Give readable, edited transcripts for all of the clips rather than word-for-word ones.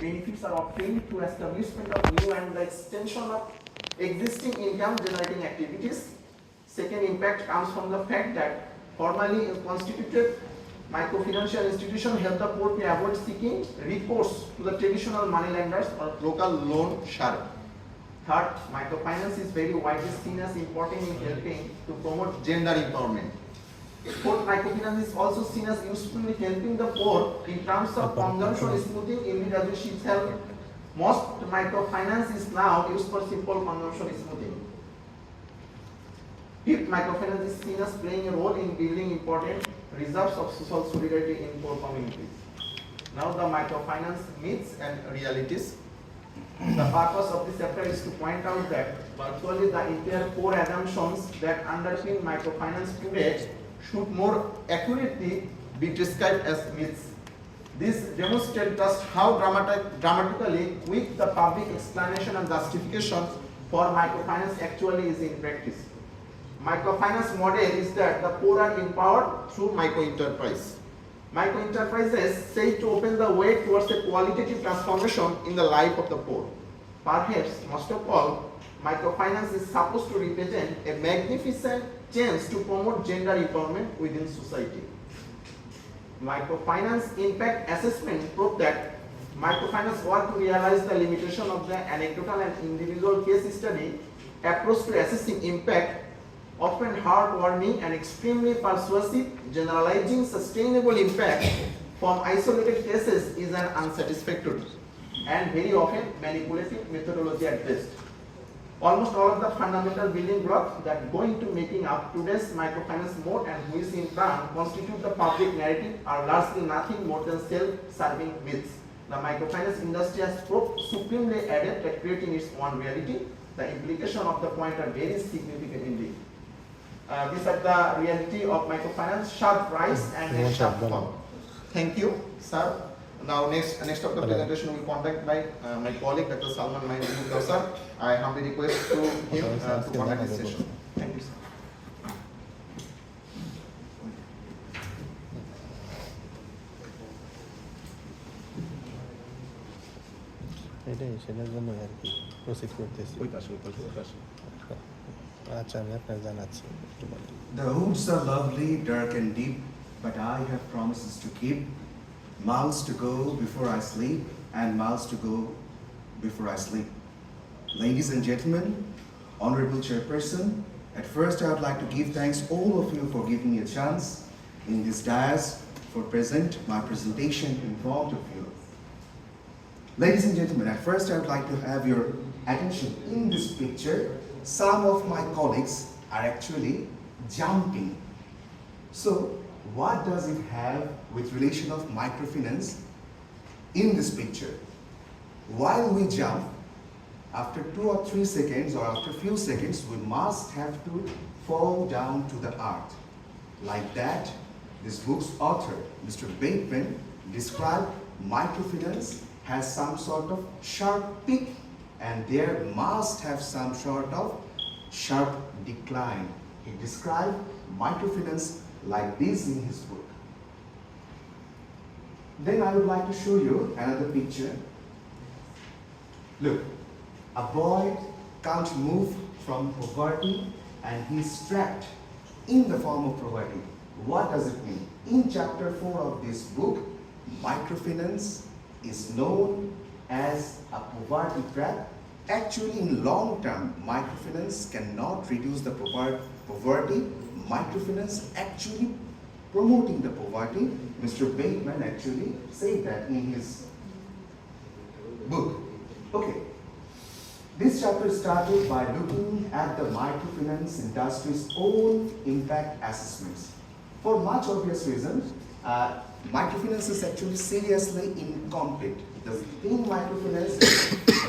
benefits are obtained through establishment of new and the extension of existing income generating activities. Second impact comes from the fact that formally constituted microfinancial institutions help the poor to avoid seeking recourse to the traditional moneylenders or local loan shark. Third, microfinance is very widely seen as important in helping to promote gender empowerment. Fourth, microfinance is also seen as useful in helping the poor in terms of consumption smoothing, indeed as we should help. Most microfinance is now used for simple consumption smoothing. Fifth, microfinance is seen as playing a role in building important reserves of social solidarity in poor communities. Now the microfinance myths and realities. The purpose of this chapter is to point out that virtually the entire core assumptions that underpin microfinance today should more accurately be described as myths. This demonstrates just how dramatically weak the public explanation and justification for microfinance actually is in practice. Microfinance model is that the poor are empowered through micro-enterprise. Micro-enterprises say to open the way towards a qualitative transformation in the life of the poor. Perhaps, most of all, microfinance is supposed to represent a magnificent chance to promote gender empowerment within society. Microfinance impact assessment proved that microfinance work to realize the limitation of the anecdotal and individual case study approach to assessing impact, often heartwarming and extremely persuasive. Generalizing sustainable impact from isolated cases is an unsatisfactory and very often manipulative methodology at best. Almost all of the fundamental building blocks that go into making up today's microfinance mode and which in turn constitute the public narrative are largely nothing more than self-serving myths. The microfinance industry has proved supremely adept at creating its own reality. The implications of the point are very significant indeed. These are the reality of microfinance: sharp rise and sharp fall. Thank you, sir. Now next of the presentation will conduct by my colleague Dr. Salman Mahmood sir. I humbly request to him to conduct this session. Thank you, sir. এটাই সেটার জন্য আর কি proceed করতেছি আচ্ছা আমি আপনার জানাচ্ছি The woods are lovely, dark and deep, but I have promises to keep. Miles to go before I sleep, and miles to go before I sleep. Ladies and gentlemen, honorable chairperson, at first I would like to give thanks all of you for giving me a chance in this dais for present my presentation in front of you. Ladies and gentlemen, at first I would like to have your attention in this picture. Some of my colleagues are actually jumping. So, what does it have with relation of microfinance in this picture? While we jump, after 2 or 3 seconds or after few seconds, we must have to fall down to the earth. Like that, this book's author, Mr. Bateman, described microfinance has some sort of sharp peak and there must have some sort of sharp decline. He described microfinance like this in his book. Then I would like to show you another picture. Look, a boy can't move from poverty and he's trapped in the form of poverty. What does it mean? In chapter 4 of this book, microfinance is known as a poverty trap. Actually, in long term, microfinance cannot reduce the poverty. Microfinance actually promoting the poverty. Mr. Bateman actually said that in his book. Okay. This chapter started by looking at the microfinance industry's own impact assessments. For much obvious reasons, microfinance is actually seriously incomplete. The in microfinance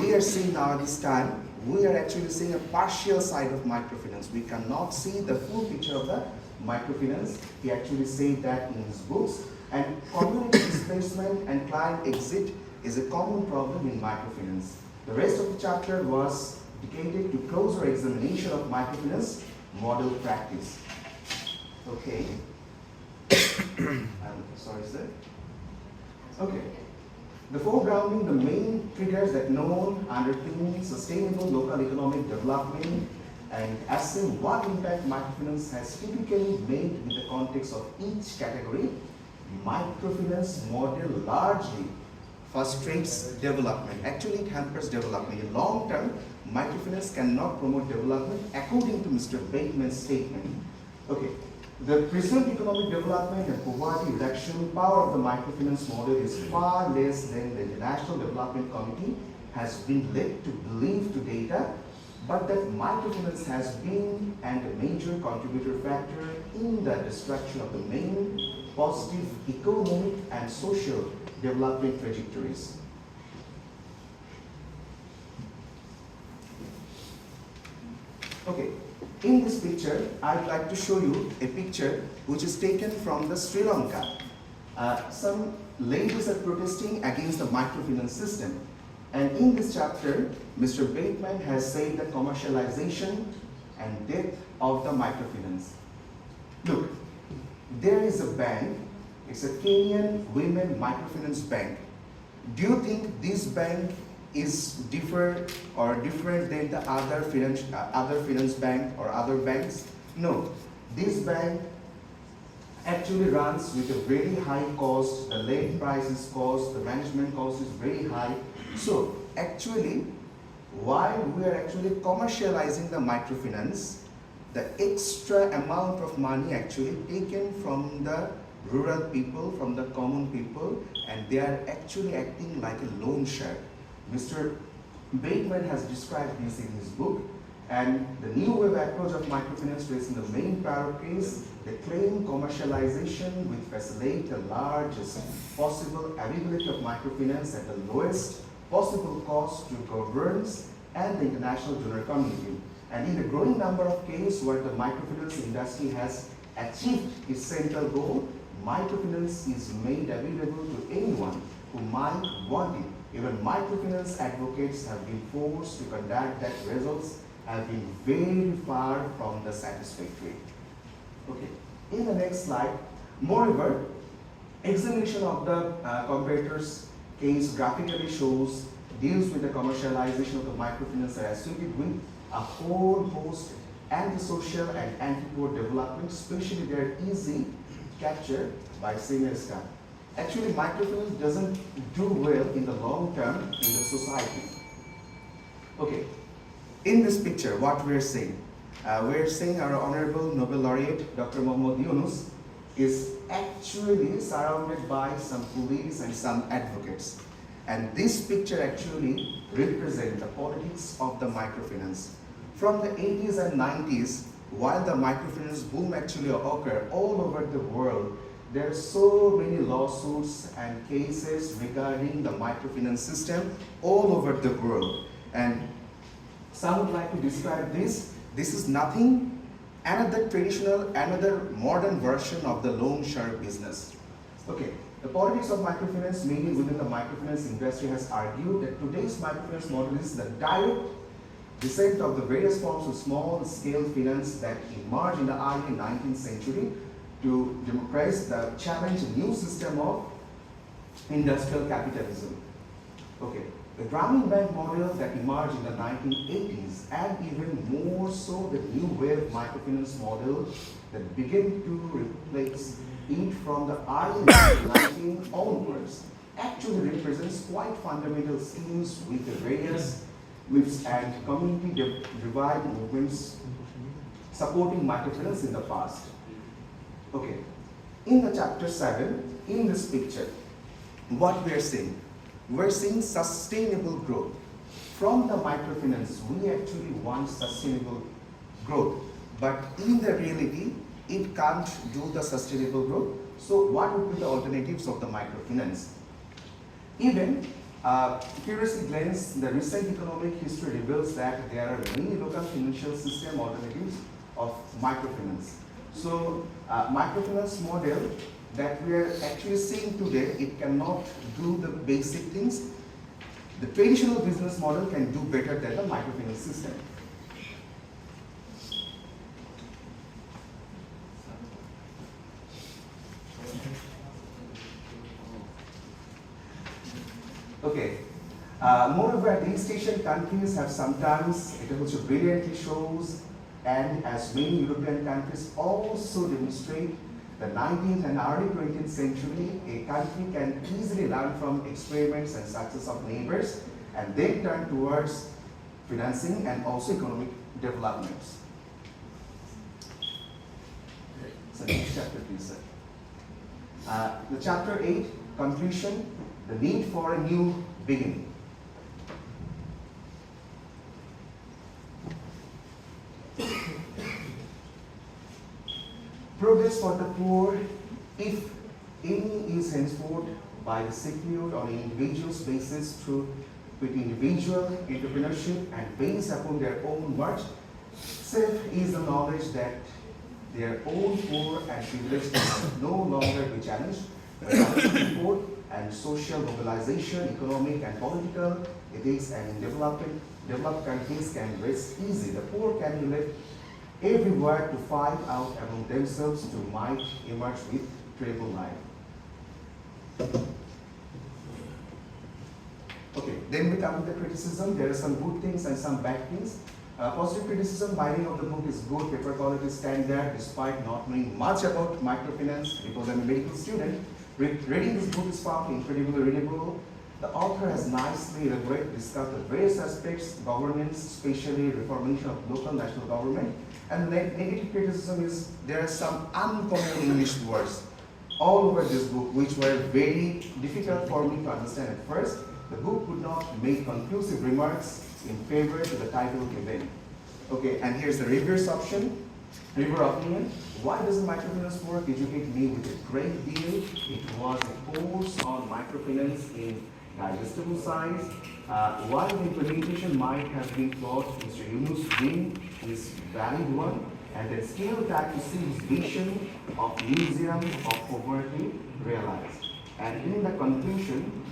we are seeing now at this time, we are actually seeing a partial side of microfinance. We cannot see the full picture of the microfinance. He actually said that in his books. And community displacement and client exit is a common problem in microfinance. The rest of the chapter was dedicated to closer examination of microfinance model practice. Okay. Sorry, sir. Okay. The foregrounding the main triggers that known underpin sustainable local economic development and assume what impact microfinance has typically made in the context of each category. Microfinance model largely frustrates development. Actually, it hampers development. In long term, microfinance cannot promote development according to Mr. Bateman's statement. Okay, the present economic development and poverty reduction power of the microfinance model is far less than the International Development Committee has been led to believe to data, but that microfinance has been and a major contributor factor in the destruction of the main positive economic and social development trajectories. Okay, in this picture, I'd like to show you a picture which is taken from the Sri Lanka. Some ladies are protesting against the microfinance system. And in this chapter, Mr. Bateman has said the commercialization and death of the microfinance. Look, there is a bank, it's a Kenyan Women Microfinance Bank. Do you think this bank is different than the other finance bank or other banks? No, this bank actually runs with a very high cost, the lend price cost, the management cost is very high. So actually, while we are actually commercializing the microfinance, the extra amount of money actually taken from the rural people, from the common people, and they are actually acting like a loan shark. Mr. Bateman has described this in his book, and the new wave approach of microfinance raising the main priorities, the claim commercialization will facilitate the largest possible availability of microfinance at the lowest possible cost to governments and the international donor community. And in the growing number of cases where the microfinance industry has achieved its central goal, microfinance is made available to anyone who might want it. Even microfinance advocates have been forced to conduct that results have been very far from the satisfactory. Okay, in the next slide, moreover, examination of the comparator's case graphically shows deals with the commercialization of the microfinance are associated with a whole host antisocial and anti-poor development, especially their easy capture by senior staff. Actually, microfinance doesn't do well in the long term in the society. Okay, in this picture, what we're saying our Honorable Nobel Laureate Dr. Muhammad Yunus is actually surrounded by some police and some advocates. And this picture actually represents the politics of the microfinance. From the 80s and 90s, while the microfinance boom actually occurred all over the world, there are so many lawsuits and cases regarding the microfinance system all over the world. And some would like to describe this. This is nothing, another modern version of the loan shark business. Okay, the politics of microfinance, mainly within the microfinance industry, has argued that today's microfinance model is the direct descent of the various forms of small-scale finance that emerged in the early 19th century to democratize the challenge a new system of industrial capitalism. Okay, the Grameen Bank model that emerged in the 1980s, and even more so the new wave microfinance model that began to replace it from the early 1990s onwards, actually represents quite fundamental schemes with the various WIPs and community revived movements supporting microfinance in the past. Okay, in the chapter 7, in this picture, what we are seeing? We're seeing sustainable growth. From the microfinance, we actually want sustainable growth, but in the reality, it can't do the sustainable growth. So what would be the alternatives of the microfinance? Even curiously glance, the recent economic history reveals that there are many local financial system alternatives of microfinance. So microfinance model that we are actually seeing today, it cannot do the basic things. The traditional business model can do better than the microfinance system. Moreover, the East Asian countries have sometimes, it also brilliantly shows, and as many European countries also demonstrate, the 19th and early 20th century, a country can easily learn from experiments and success of neighbors and then turn towards financing and also economic developments. So next chapter, please, sir. The chapter 8, conclusion, the need for a new beginning. Progress for the poor, if any, is henceforth by the secured on an individual basis through with individual entrepreneurship and based upon their own work. Self is the knowledge that their own poor and privileged can no longer be challenged, but support and social mobilization, economic and political, ethics, and in developed countries can rest easy. The poor can be left everywhere to fight out among themselves to might emerge with terrible life. Okay, then we come to the criticism. There are some good things and some bad things. Positive criticism, binding of the book is good, paper quality is standard, despite not knowing much about microfinance, because I'm a medical student. Reading this book is found incredibly readable. The author has nicely elaborated, discussed the various aspects, governance, especially reformation of local national government. And the negative criticism is there are some uncommon English words all over this book, which were very difficult for me to understand at first. The book could not make conclusive remarks in favor to the title given. Okay, and here's the reverse option. Reviewer opinion. Why doesn't microfinance work educate me with a great deal? It was a course on microfinance in digestible size. While the implementation might have been flawed, Mr. Yunus' dream is valid one, and then still time to see his vision of museum of poverty realized. And in the conclusion,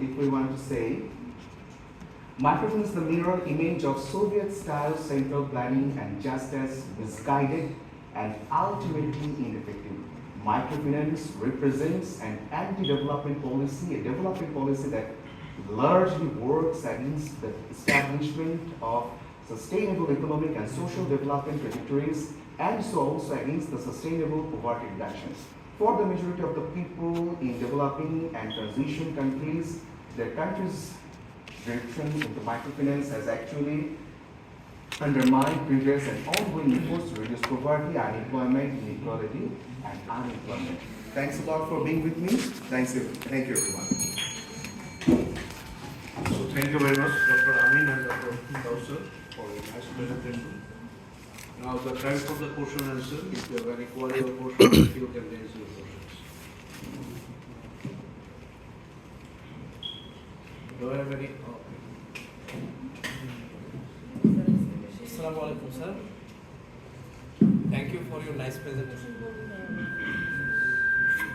if we want to say, microfinance is the mirror image of Soviet-style central planning and just as misguided and ultimately ineffective. Microfinance represents an anti-development policy, a development policy that largely works against the establishment of sustainable economic and social development trajectories, and so also against the sustainable poverty reductions. For the majority of the people in developing and transition countries, their countries' direction into microfinance has actually undermined previous and ongoing efforts to reduce poverty, unemployment, inequality, and unemployment. Thanks a lot for being with me. Thank you everyone. So thank you very much, Dr. Amin and Dr. Kausar, for your nice presentation. Now the time for the question and answer. If you have any query or questions, you can raise your questions. Do I have any? Assalamu alaikum, sir. Thank you for your nice presentation.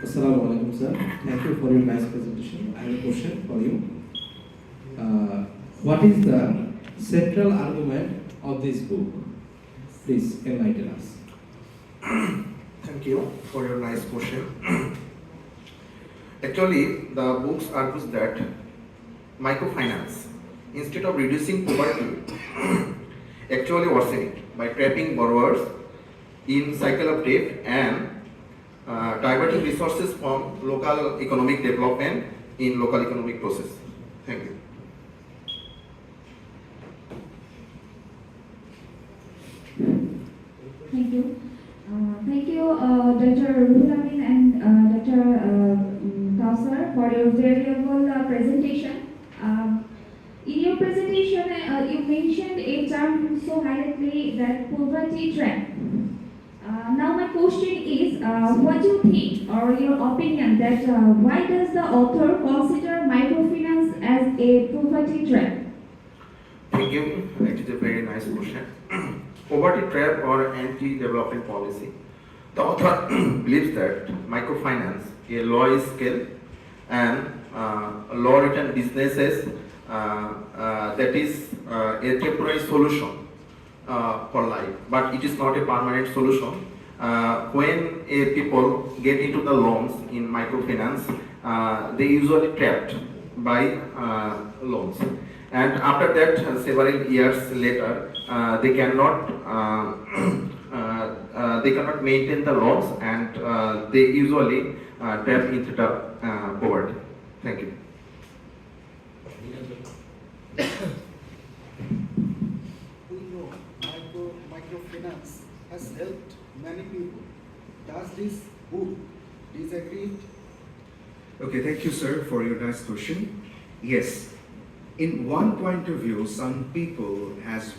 Assalamu alaikum, sir. Thank you for your nice presentation. I have a question for you. What is the central argument of this book? Please enlighten us. Thank you for your nice question. Actually, the books argues that microfinance, instead of reducing poverty, actually worsen it by trapping borrowers in cycle of debt and diverting resources from local economic development in local economic process. Thank you. Thank you. Thank you, Dr. Ruhul Amin and Dr. Kausar, for your valuable presentation. In your presentation, you mentioned a term so highlightly, that poverty trap. Now my question is, what do you think, or your opinion, that why does the author consider microfinance as a poverty trap? Thank you. It is a very nice question. Poverty trap or anti-development policy. The author believes that microfinance, a low scale and low return businesses, that is a temporary solution for life, but it is not a permanent solution. When people get into the loans in microfinance, they usually trapped by loans. And after that, several years later, they cannot maintain the loans, and they usually tap into the poverty. Thank you. We know microfinance has helped many people. Does this book disagree? Okay, thank you, sir, for your nice question. Yes, in one point of view, some people has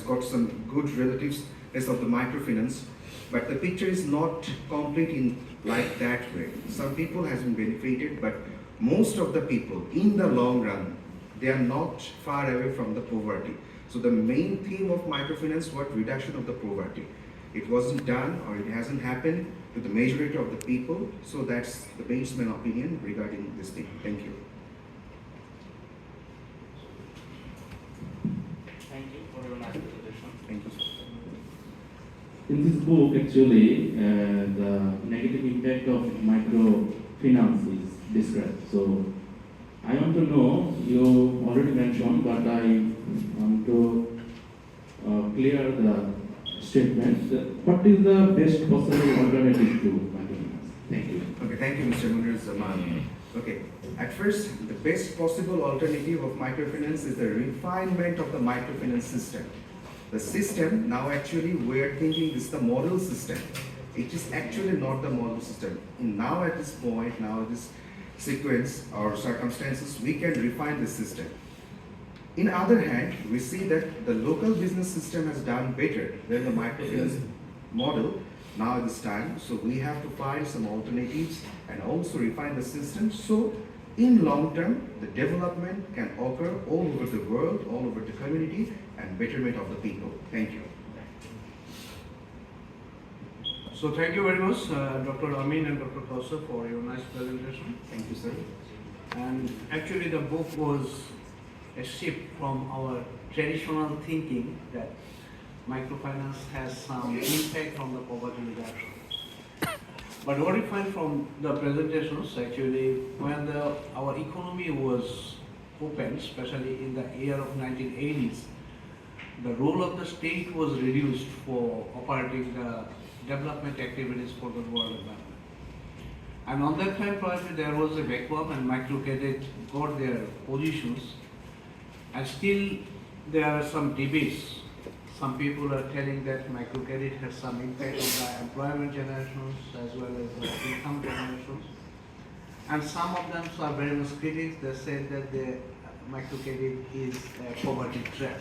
got some good relatives as of the microfinance, but the picture is not complete in like that way. Some people has been benefited, but most of the people, in the long run, they are not far away from the poverty. So the main theme of microfinance was reduction of the poverty. It wasn't done, or it hasn't happened to the majority of the people. So that's the baseman opinion regarding this thing. Thank you. Thank you for your nice presentation. Thank you, sir. In this book, actually, the negative impact of microfinance is described. So, I want to know, you already mentioned, but I want to clear the statement. What is the best possible alternative to microfinance? Thank you. Okay, thank you, Mr. Munir Zaman. Okay, at first, the best possible alternative of microfinance is the refinement of the microfinance system. The system, now actually we are thinking this is the model system. It is actually not the model system. Now at this point, now at this sequence or circumstances, we can refine the system. In other hand, we see that the local business system has done better than the microfinance model now at this time. So we have to find some alternatives and also refine the system. So in long term, the development can occur all over the world, all over the community, and betterment of the people. Thank you. So thank you very much, Dr. Amin and Dr. Kausar, for your nice presentation. Thank you, sir. And actually the book was a shift from our traditional thinking that microfinance has some impact on the poverty reduction. But what we find from the presentations, actually, when our economy was opened, especially in the year of 1980s, the role of the state was reduced for operating the development activities for the rural development. And on that time, probably there was a vacuum and microcredit got their positions. And still there are some debates. Some people are telling that microcredit has some impact on the employment generations as well as the income generations. And some of them are very much critics. They said that the microcredit is a poverty trap.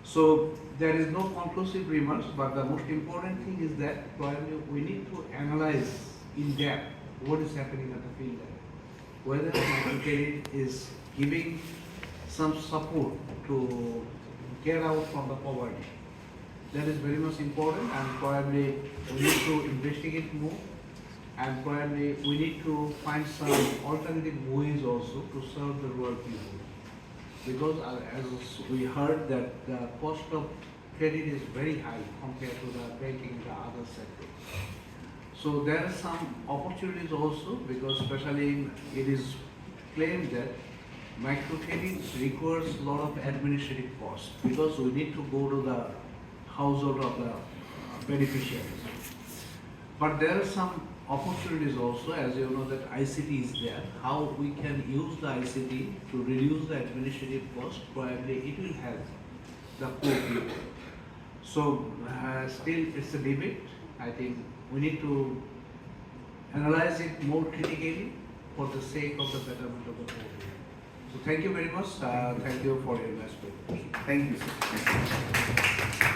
So there is no conclusive remarks, but the most important thing is that probably we need to analyze in depth what is happening at the field level. Whether microcredit is giving some support to get out from the poverty. That is very much important, and probably we need to investigate more, and probably we need to find some alternative ways also to serve the rural people. Because as we heard that the cost of credit is very high compared to the banking and the other sectors. So there are some opportunities also, because especially it is claimed that microcredit requires a lot of administrative costs, because we need to go to the household of the beneficiaries. But there are some opportunities also, as you know that ICT is there, how we can use the ICT to reduce the administrative cost, probably it will help the poor people. So still it's a debate. I think we need to analyze it more critically for the sake of the betterment of the poor people. So thank you very much. Thank you for your nice presentation. Thank you, sir. Thank you.